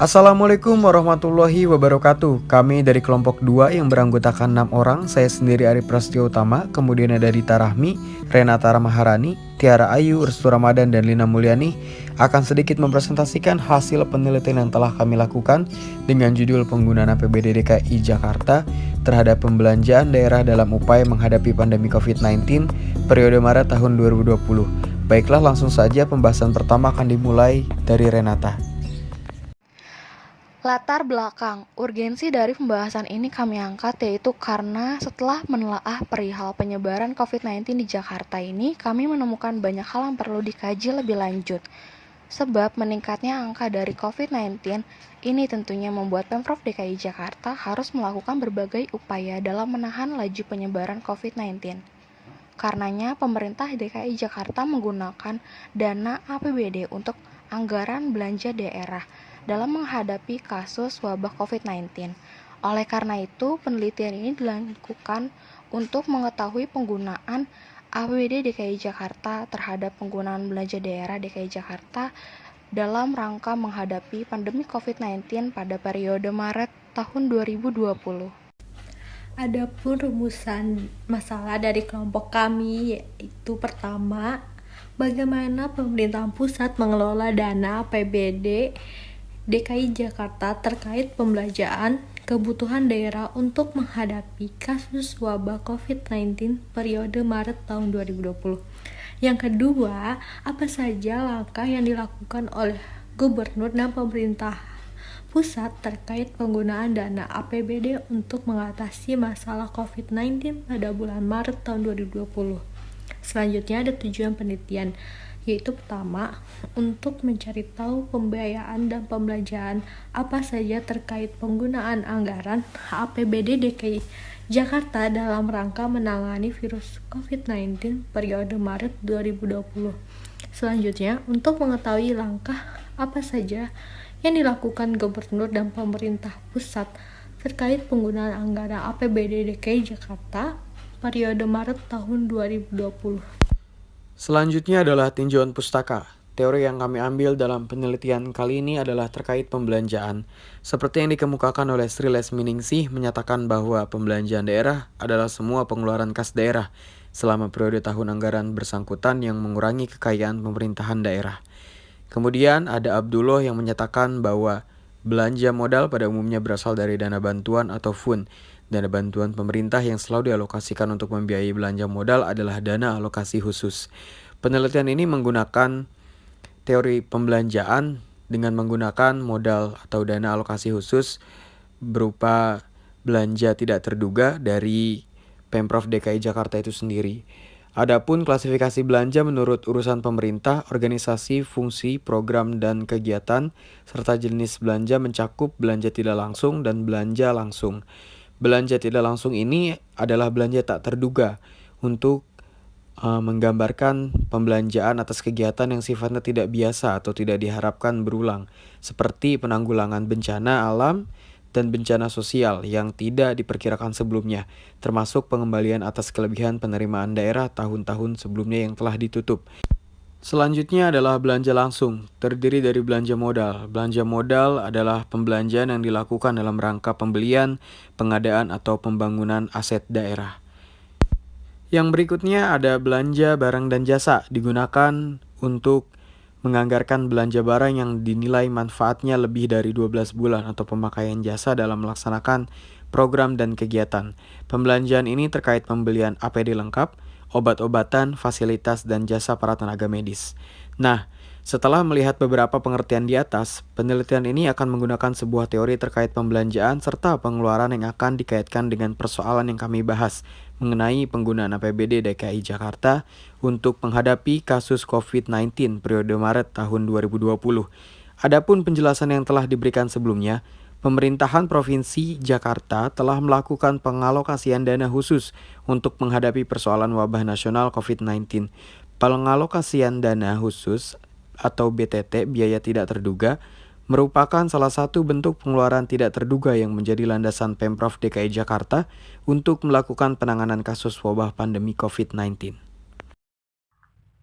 Assalamualaikum warahmatullahi wabarakatuh. Kami dari kelompok 2 yang beranggotakan 6 orang. Saya sendiri Ari Prasetyo Utama, kemudian ada Dita Rahmi, Renata Maharani, Tiara Ayu, Restu Ramadan, dan Lina Mulyani akan sedikit mempresentasikan hasil penelitian yang telah kami lakukan dengan judul penggunaan APBD DKI Jakarta terhadap pembelanjaan daerah dalam upaya menghadapi pandemi COVID-19 periode Maret tahun 2020. Baiklah, langsung saja pembahasan pertama akan dimulai dari Renata. Latar belakang, urgensi dari pembahasan ini kami angkat yaitu karena setelah menelaah perihal penyebaran COVID-19 di Jakarta ini, kami menemukan banyak hal yang perlu dikaji lebih lanjut. Sebab meningkatnya angka dari COVID-19 ini tentunya membuat Pemprov DKI Jakarta harus melakukan berbagai upaya dalam menahan laju penyebaran COVID-19. Karenanya, pemerintah DKI Jakarta menggunakan dana APBD untuk anggaran belanja daerah dalam menghadapi kasus wabah COVID-19. Oleh karena itu, penelitian ini dilakukan untuk mengetahui penggunaan APBD DKI Jakarta terhadap penggunaan belanja daerah DKI Jakarta dalam rangka menghadapi pandemi COVID-19 pada periode Maret tahun 2020. Adapun rumusan masalah dari kelompok kami yaitu pertama, bagaimana pemerintah pusat mengelola dana APBD DKI Jakarta terkait pembelanjaan kebutuhan daerah untuk menghadapi kasus wabah COVID-19 periode Maret tahun 2020. Yang kedua, apa saja langkah yang dilakukan oleh gubernur dan pemerintah pusat terkait penggunaan dana APBD untuk mengatasi masalah COVID-19 pada bulan Maret tahun 2020. Selanjutnya ada tujuan penelitian, yaitu pertama, untuk mencari tahu pembiayaan dan pembelanjaan apa saja terkait penggunaan anggaran APBD DKI Jakarta dalam rangka menangani virus COVID-19 periode Maret 2020. Selanjutnya, untuk mengetahui langkah apa saja yang dilakukan gubernur dan pemerintah pusat terkait penggunaan anggaran APBD DKI Jakarta periode Maret tahun 2020. Selanjutnya adalah tinjauan pustaka. Teori yang kami ambil dalam penelitian kali ini adalah terkait pembelanjaan. Seperti yang dikemukakan oleh Sri Lesminingsih menyatakan bahwa pembelanjaan daerah adalah semua pengeluaran kas daerah selama periode tahun anggaran bersangkutan yang mengurangi kekayaan pemerintahan daerah. Kemudian ada Abdullah yang menyatakan bahwa belanja modal pada umumnya berasal dari dana bantuan atau FUN. Dana bantuan pemerintah yang selalu dialokasikan untuk membiayai belanja modal adalah dana alokasi khusus. Penelitian ini menggunakan teori pembelanjaan dengan menggunakan modal atau dana alokasi khusus berupa belanja tidak terduga dari Pemprov DKI Jakarta itu sendiri. Adapun klasifikasi belanja menurut urusan pemerintah, organisasi, fungsi, program, dan kegiatan, serta jenis belanja mencakup belanja tidak langsung dan belanja langsung. Belanja tidak langsung ini adalah belanja tak terduga untuk menggambarkan pembelanjaan atas kegiatan yang sifatnya tidak biasa atau tidak diharapkan berulang, seperti penanggulangan bencana alam dan bencana sosial yang tidak diperkirakan sebelumnya, termasuk pengembalian atas kelebihan penerimaan daerah tahun-tahun sebelumnya yang telah ditutup. Selanjutnya adalah belanja langsung, terdiri dari belanja modal. Belanja modal adalah pembelanjaan yang dilakukan dalam rangka pembelian, pengadaan, atau pembangunan aset daerah. Yang berikutnya ada belanja barang dan jasa, digunakan untuk menganggarkan belanja barang yang dinilai manfaatnya lebih dari 12 bulan atau pemakaian jasa dalam melaksanakan program dan kegiatan. Pembelanjaan ini terkait pembelian APD lengkap, obat-obatan, fasilitas, dan jasa para tenaga medis. Nah, setelah melihat beberapa pengertian di atas, penelitian ini akan menggunakan sebuah teori terkait pembelanjaan serta pengeluaran yang akan dikaitkan dengan persoalan yang kami bahas mengenai penggunaan APBD DKI Jakarta untuk menghadapi kasus COVID-19 periode Maret tahun 2020. Adapun penjelasan yang telah diberikan sebelumnya, pemerintahan Provinsi Jakarta telah melakukan pengalokasian dana khusus untuk menghadapi persoalan wabah nasional COVID-19. Pengalokasian dana khusus atau BTT, biaya tidak terduga, merupakan salah satu bentuk pengeluaran tidak terduga yang menjadi landasan Pemprov DKI Jakarta untuk melakukan penanganan kasus wabah pandemi COVID-19.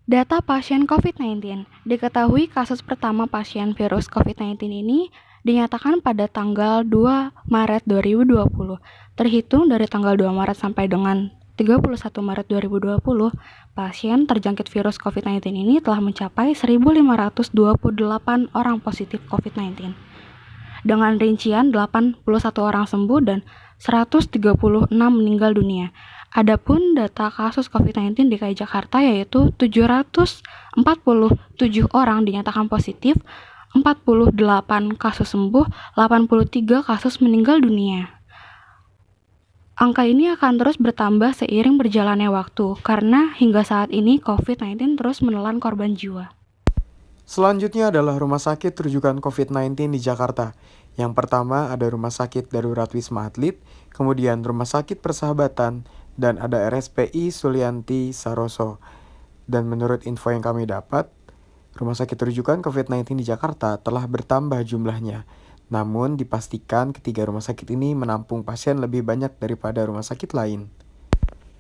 Data pasien COVID-19. Diketahui kasus pertama pasien virus COVID-19 ini dinyatakan pada tanggal 2 Maret 2020. Terhitung dari tanggal 2 Maret sampai dengan 31 Maret 2020, pasien terjangkit virus COVID-19 ini telah mencapai 1.528 orang positif COVID-19. Dengan rincian 81 orang sembuh dan 136 meninggal dunia. Adapun data kasus COVID-19 di DKI Jakarta yaitu 747 orang dinyatakan positif, 48 kasus sembuh, 83 kasus meninggal dunia. Angka ini akan terus bertambah seiring berjalannya waktu, karena hingga saat ini COVID-19 terus menelan korban jiwa. Selanjutnya adalah rumah sakit rujukan COVID-19 di Jakarta. Yang pertama ada Rumah Sakit Darurat Wisma Atlet, kemudian Rumah Sakit Persahabatan, dan ada RSPI Sulianti Saroso. Dan menurut info yang kami dapat, rumah sakit rujukan COVID-19 di Jakarta telah bertambah jumlahnya. Namun dipastikan ketiga rumah sakit ini menampung pasien lebih banyak daripada rumah sakit lain.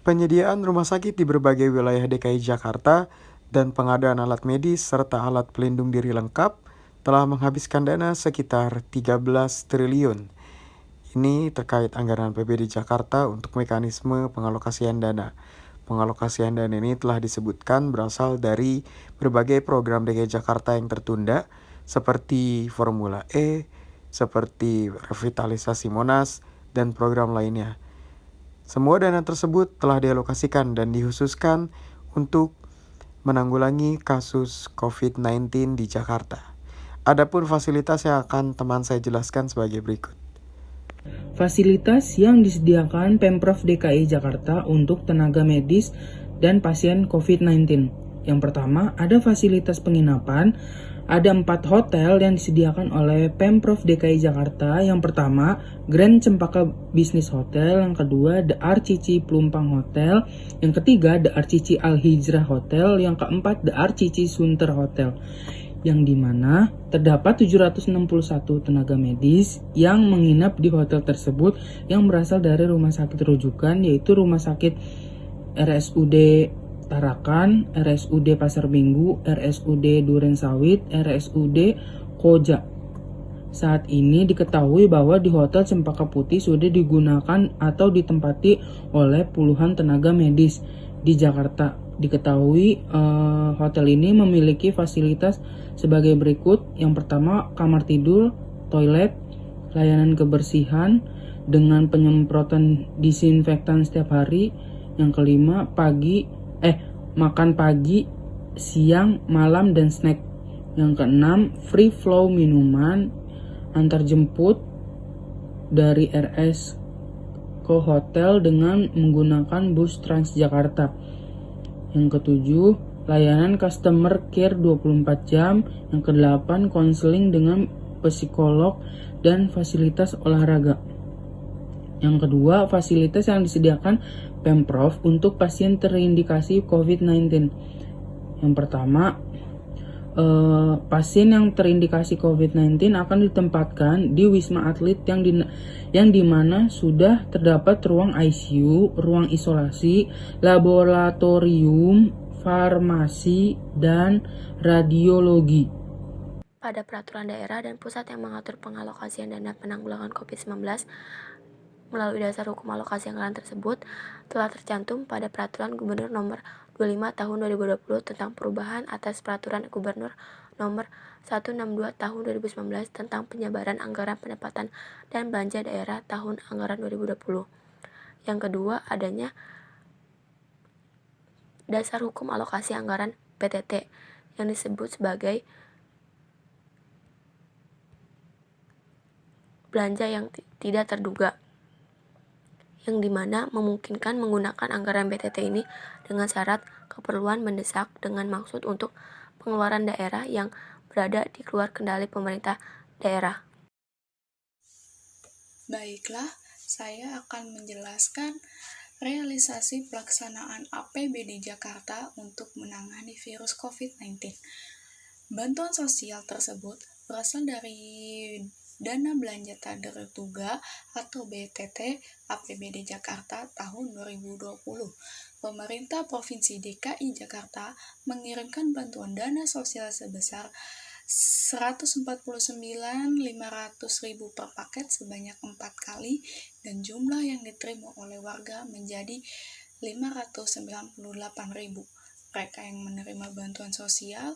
Penyediaan rumah sakit di berbagai wilayah DKI Jakarta dan pengadaan alat medis serta alat pelindung diri lengkap telah menghabiskan dana sekitar 13 triliun. Ini terkait anggaran APBD Jakarta untuk mekanisme pengalokasian dana. Pengalokasian dana ini telah disebutkan berasal dari berbagai program DKI Jakarta yang tertunda seperti Formula E, seperti revitalisasi Monas, dan program lainnya. Semua dana tersebut telah dialokasikan dan dikhususkan untuk menanggulangi kasus COVID-19 di Jakarta. Adapun fasilitas yang akan teman saya jelaskan sebagai berikut. Fasilitas yang disediakan Pemprov DKI Jakarta untuk tenaga medis dan pasien COVID-19. Yang pertama, ada fasilitas penginapan. Ada 4 hotel yang disediakan oleh Pemprov DKI Jakarta. Yang pertama, Grand Cempaka Business Hotel. Yang kedua, The RCC Plumpang Hotel. Yang ketiga, The RCC Al Hijrah Hotel. Yang keempat, The RCC Sunter Hotel. Yang dimana terdapat 761 tenaga medis yang menginap di hotel tersebut yang berasal dari rumah sakit rujukan, yaitu Rumah Sakit RSUD Tarakan, RSUD Pasar Minggu, RSUD Durensawit, RSUD Koja. Saat ini diketahui bahwa di Hotel Cempaka Putih sudah digunakan atau ditempati oleh puluhan tenaga medis di Jakarta. Diketahui hotel ini memiliki fasilitas sebagai berikut. Yang pertama, kamar tidur, toilet, layanan kebersihan dengan penyemprotan disinfektan setiap hari. Yang kelima, makan pagi, siang, malam, dan snack. Yang keenam, free flow minuman, antar jemput dari RS ke hotel dengan menggunakan bus Transjakarta. Yang ketujuh, layanan customer care 24 jam. Yang kedelapan, konseling dengan psikolog dan fasilitas olahraga. Yang kedua, fasilitas yang disediakan Pemprov untuk pasien terindikasi COVID-19. Yang pertama, pasien yang terindikasi COVID-19 akan ditempatkan di Wisma Atlet yang dimana sudah terdapat ruang ICU, ruang isolasi, laboratorium, farmasi, dan radiologi. Pada peraturan daerah dan pusat yang mengatur pengalokasian dana penanggulangan COVID-19 melalui dasar hukum alokasi anggaran tersebut telah tercantum pada Peraturan Gubernur Nomor 25 Tahun 2020 tentang perubahan atas Peraturan Gubernur Nomor 162 Tahun 2019 tentang penyebaran anggaran pendapatan dan belanja daerah tahun anggaran 2020. Yang kedua, adanya dasar hukum alokasi anggaran PTT yang disebut sebagai belanja yang tidak terduga, yang dimana memungkinkan menggunakan anggaran BTT ini dengan syarat keperluan mendesak dengan maksud untuk pengeluaran daerah yang berada di luar kendali pemerintah daerah. Baiklah, saya akan menjelaskan realisasi pelaksanaan APBD Jakarta untuk menangani virus COVID-19. Bantuan sosial tersebut berasal dari Dana Belanja Tak Terduga atau BTT APBD Jakarta tahun 2020. Pemerintah Provinsi DKI Jakarta mengirimkan bantuan dana sosial sebesar 149.500.000 per paket sebanyak 4 kali, dan jumlah yang diterima oleh warga menjadi 598.000. Mereka yang menerima bantuan sosial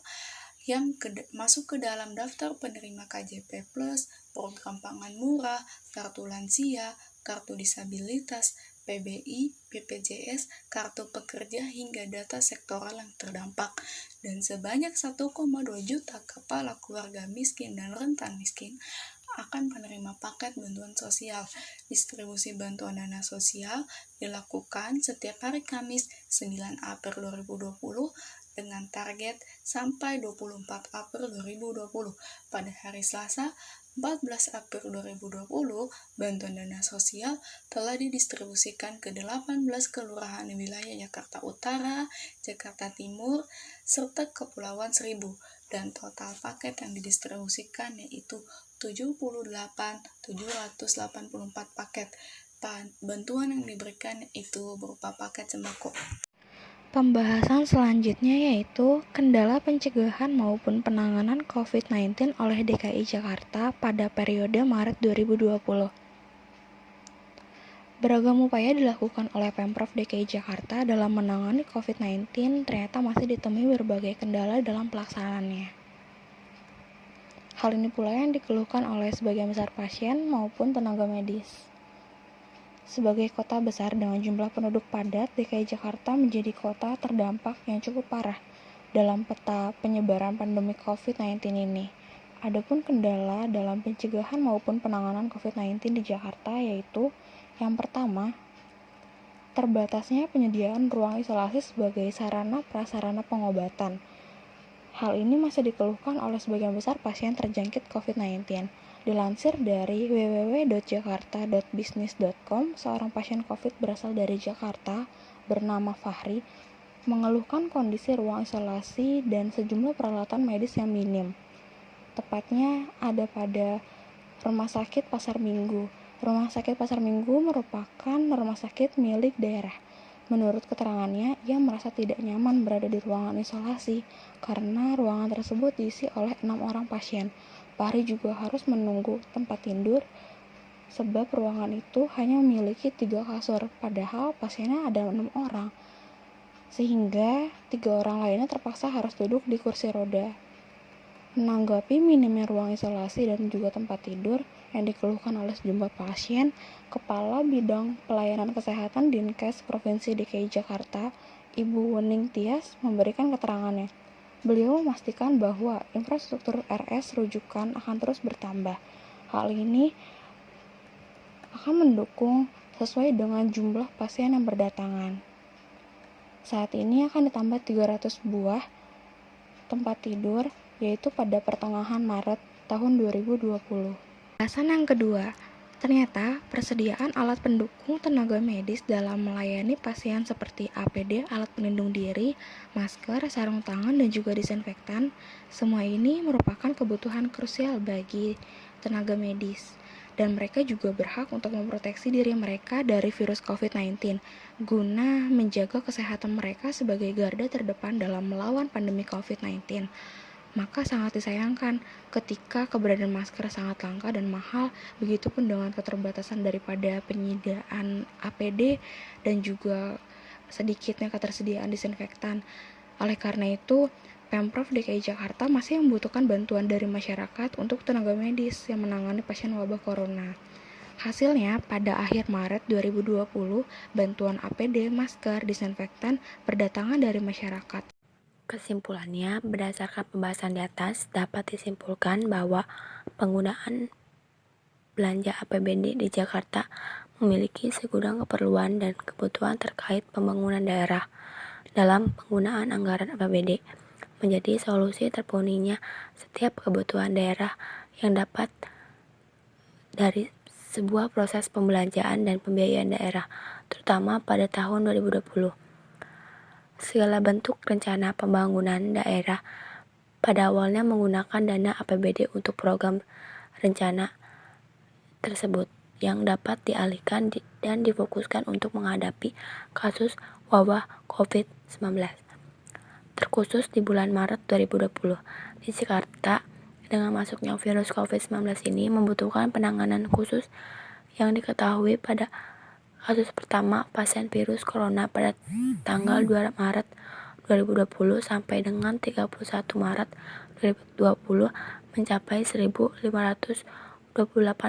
yang masuk ke dalam daftar penerima KJP Plus, program pangan murah, kartu lansia, kartu disabilitas, PBI, BPJS, kartu pekerja hingga data sektoral yang terdampak, dan sebanyak 1,2 juta kepala keluarga miskin dan rentan miskin akan menerima paket bantuan sosial. Distribusi bantuan dana sosial dilakukan setiap hari Kamis 9 April 2020 dengan target sampai 24 April 2020. Pada hari Selasa 14 April 2020, bantuan dana sosial telah didistribusikan ke 18 kelurahan di wilayah Jakarta Utara, Jakarta Timur, serta Kepulauan Seribu, dan total paket yang didistribusikan yaitu 78.784 paket. Bantuan yang diberikan itu berupa paket sembako. Pembahasan selanjutnya yaitu kendala pencegahan maupun penanganan COVID-19 oleh DKI Jakarta pada periode Maret 2020. Beragam upaya dilakukan oleh Pemprov DKI Jakarta dalam menangani COVID-19 ternyata masih ditemui berbagai kendala dalam pelaksanaannya. Hal ini pula yang dikeluhkan oleh sebagian besar pasien maupun tenaga medis. Sebagai kota besar dengan jumlah penduduk padat, DKI Jakarta menjadi kota terdampak yang cukup parah dalam peta penyebaran pandemi COVID-19 ini. Adapun kendala dalam pencegahan maupun penanganan COVID-19 di Jakarta yaitu yang pertama, terbatasnya penyediaan ruang isolasi sebagai sarana prasarana pengobatan. Hal ini masih dikeluhkan oleh sebagian besar pasien terjangkit COVID-19. Dilansir dari www.jakarta.business.com, seorang pasien COVID berasal dari Jakarta bernama Fahri mengeluhkan kondisi ruang isolasi dan sejumlah peralatan medis yang minim. Tepatnya ada pada Rumah Sakit Pasar Minggu. Rumah Sakit Pasar Minggu merupakan rumah sakit milik daerah. Menurut keterangannya, ia merasa tidak nyaman berada di ruangan isolasi karena ruangan tersebut diisi oleh 6 orang pasien. Fahri juga harus menunggu tempat tidur sebab ruangan itu hanya memiliki 3 kasur, padahal pasiennya ada 6 orang. Sehingga 3 orang lainnya terpaksa harus duduk di kursi roda. Menanggapi minimnya ruang isolasi dan juga tempat tidur yang dikeluhkan oleh sejumlah pasien, Kepala Bidang Pelayanan Kesehatan Dinkes Provinsi DKI Jakarta, Ibu Wening Tias, memberikan keterangannya. Beliau memastikan bahwa infrastruktur RS rujukan akan terus bertambah. Hal ini akan mendukung sesuai dengan jumlah pasien yang berdatangan. Saat ini akan ditambah 300 buah tempat tidur, yaitu pada pertengahan Maret tahun 2020. Alasan yang kedua, ternyata persediaan alat pendukung tenaga medis dalam melayani pasien seperti APD, alat pelindung diri, masker, sarung tangan, dan juga disinfektan, semua ini merupakan kebutuhan krusial bagi tenaga medis. Dan mereka juga berhak untuk memproteksi diri mereka dari virus COVID-19 guna menjaga kesehatan mereka sebagai garda terdepan dalam melawan pandemi COVID-19. Maka sangat disayangkan ketika keberadaan masker sangat langka dan mahal, begitupun dengan keterbatasan daripada penyediaan APD dan juga sedikitnya ketersediaan disinfektan. Oleh karena itu, Pemprov DKI Jakarta masih membutuhkan bantuan dari masyarakat untuk tenaga medis yang menangani pasien wabah corona. Hasilnya, pada akhir Maret 2020, bantuan APD, masker, disinfektan berdatangan dari masyarakat. Kesimpulannya, berdasarkan pembahasan di atas, dapat disimpulkan bahwa penggunaan belanja APBD di Jakarta memiliki segudang keperluan dan kebutuhan terkait pembangunan daerah. Dalam penggunaan anggaran APBD, menjadi solusi terpenuhinya setiap kebutuhan daerah yang dapat dari sebuah proses pembelanjaan dan pembiayaan daerah, terutama pada tahun 2020. Segala bentuk rencana pembangunan daerah pada awalnya menggunakan dana APBD untuk program rencana tersebut yang dapat dialihkan dan difokuskan untuk menghadapi kasus wabah COVID-19. Terkhusus di bulan Maret 2020, di Jakarta dengan masuknya virus COVID-19 ini membutuhkan penanganan khusus yang diketahui pada kasus pertama pasien virus corona pada tanggal 2 Maret 2020 sampai dengan 31 Maret 2020 mencapai 1.528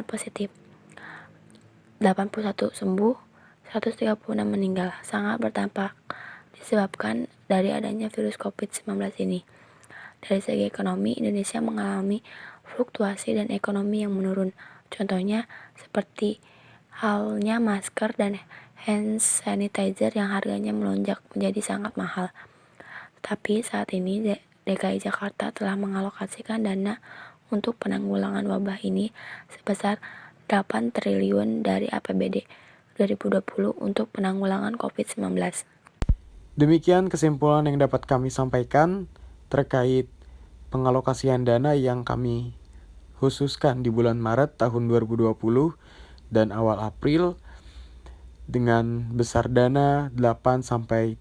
positif, 81 sembuh, 136 meninggal. Sangat berdampak disebabkan dari adanya virus COVID-19 ini. Dari segi ekonomi, Indonesia mengalami fluktuasi dan ekonomi yang menurun. Contohnya seperti halnya masker dan hand sanitizer yang harganya melonjak menjadi sangat mahal. Tapi saat ini DKI Jakarta telah mengalokasikan dana untuk penanggulangan wabah ini sebesar 8 triliun dari APBD 2020 untuk penanggulangan COVID-19. Demikian kesimpulan yang dapat kami sampaikan terkait pengalokasian dana yang kami khususkan di bulan Maret tahun 2020 dan awal April dengan besar dana 8-13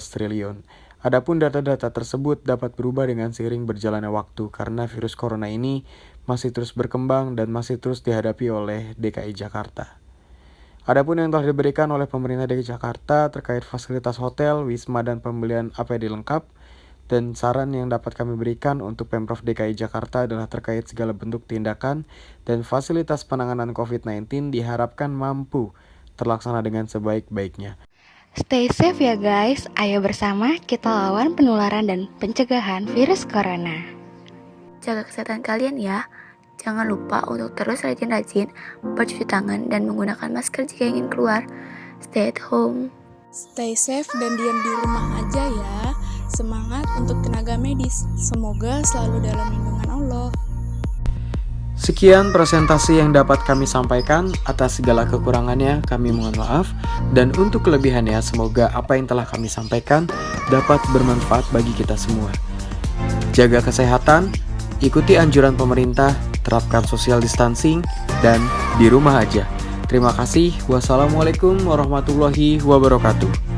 triliun. Adapun data-data tersebut dapat berubah dengan seiring berjalannya waktu karena virus corona ini masih terus berkembang dan masih terus dihadapi oleh DKI Jakarta. Adapun yang telah diberikan oleh pemerintah DKI Jakarta terkait fasilitas hotel, wisma, dan pembelian APD lengkap, dan saran yang dapat kami berikan untuk Pemprov DKI Jakarta adalah terkait segala bentuk tindakan dan fasilitas penanganan COVID-19 diharapkan mampu terlaksana dengan sebaik-baiknya. Stay safe ya guys, ayo bersama kita lawan penularan dan pencegahan virus corona. Jaga kesehatan kalian ya. Jangan lupa untuk terus rajin-rajin bercuci tangan dan menggunakan masker jika ingin keluar. Stay at home. Stay safe dan diam di rumah aja ya. Semangat untuk tenaga medis. Semoga selalu dalam lindungan Allah. Sekian presentasi yang dapat kami sampaikan. Atas segala kekurangannya kami mohon maaf, dan untuk kelebihannya semoga apa yang telah kami sampaikan dapat bermanfaat bagi kita semua. Jaga kesehatan, ikuti anjuran pemerintah, terapkan social distancing, dan di rumah aja. Terima kasih. Wassalamualaikum warahmatullahi wabarakatuh.